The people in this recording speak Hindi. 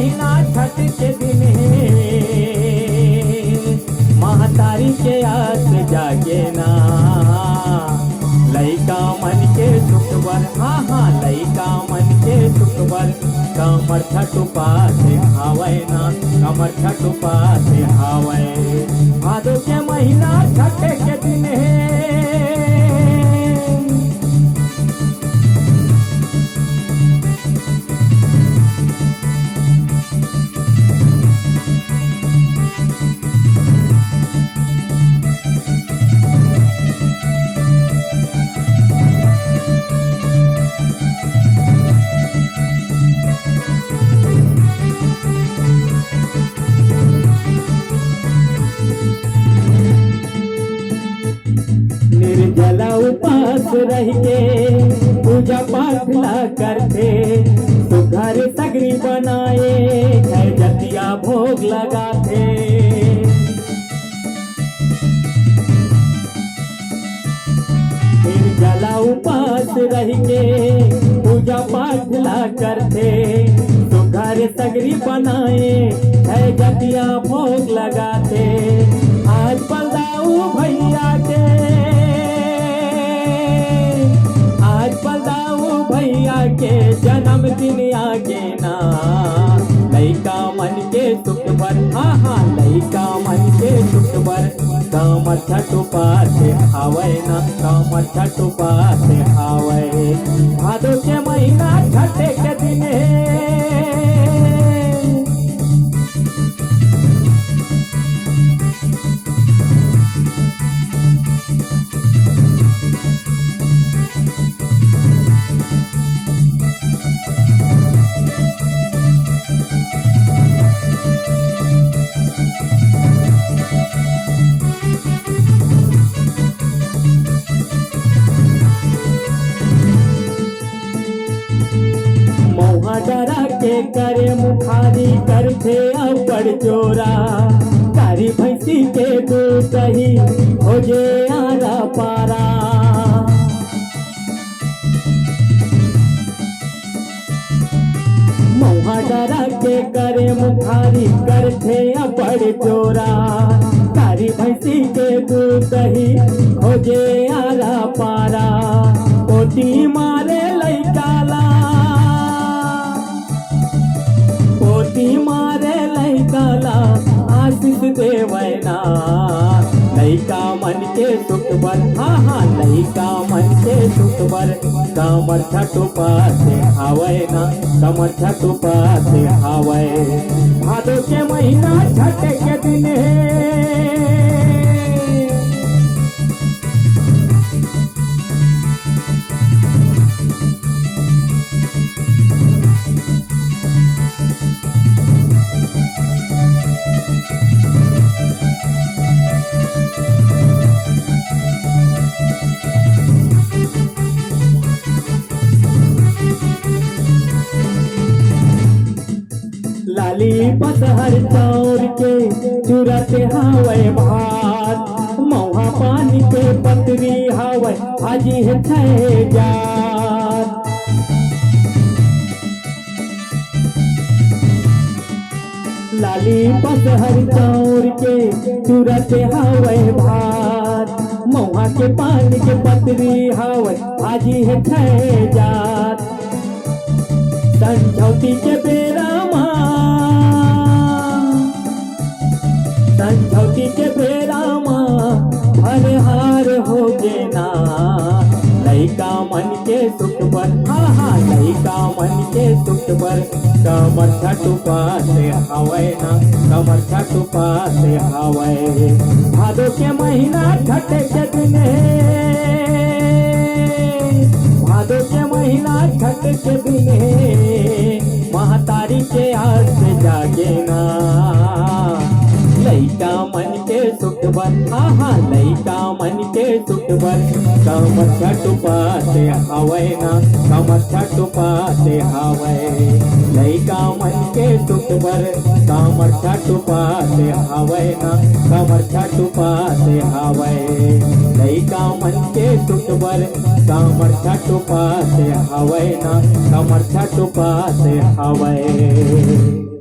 महीना छठ के दिन महतारी के आस जागे ना। लइका मन के सुख बर, हाँ हाँ लइका मन के सुख बर, कमर छठ पास हावे ना, कमर छठ पास हावे। भादो के महीना छठ के दिन निर्जला उपास रह के पूजा पाठ ला करते, तो घर सगरी बनाए घर जतिया भोग लगाते। निर्जला उपास रह के पूजा पाठ ला करते, तो घर सगरी बनाए घर जतिया भोग लगाते। आज बलदाऊ भैया के, भैया के जन्मदिन आगे ना। लइका मन के सुख बर, हाँ हाँ लइका मन के सुख बर, कमर छठ पास हावे ना, कमर छठ पास हावे। भादो के महीना छठ के दिन डरा के करे मुखारी करते अबड़ चोरा। कारी भैंसी के दूध दही हो जे आरा पारा। मौहा डरा के करे मुखारी करते अबड़ चोरा। कारी भैंसी के दूध दही हो जे आरा पारा। पोती मारे लइकाला, पोती मारे लइकाला आशीष देवैना। लइका मन के सुख बर, हाँ हाँ लइका मन के सुख बर, कमर छठ पास हावे ना, कमर छठ पास हावे। भादो के महीना छठ के दिन लाली पतहर चौर के चुरते हावे भात। मौहा पानी के पतरी हावे हाजी है छे जात। लाली पतहर चौर के चुरते हावे भात। मौहा के पानी के पतरी हावे हाजी है छे जात। संझौती के बेरा संझौती के बेरा हर हार हो गे ना। लइका मन के सुख बर, हाँ हाँ लइका मन के सुख बर, कमर छठ पास हावे ना, कमर छठ पास हावे। भादो के महीना छठ के दिन भादो के महीना छठ के दिन महतारी के आस जागे ना। लइका मन के सुख बर, हाँ हाँ लइका मन के सुख बर, कमर छठ पास हावे ना, कमर छठ पास हावे। लइका मन के सुख बर, कमर छठ पास हावे ना, कमर छठ पास हावे। लइका मन के सुख बर, कमर छठ पास हावे ना, कमर छठ पास हावे।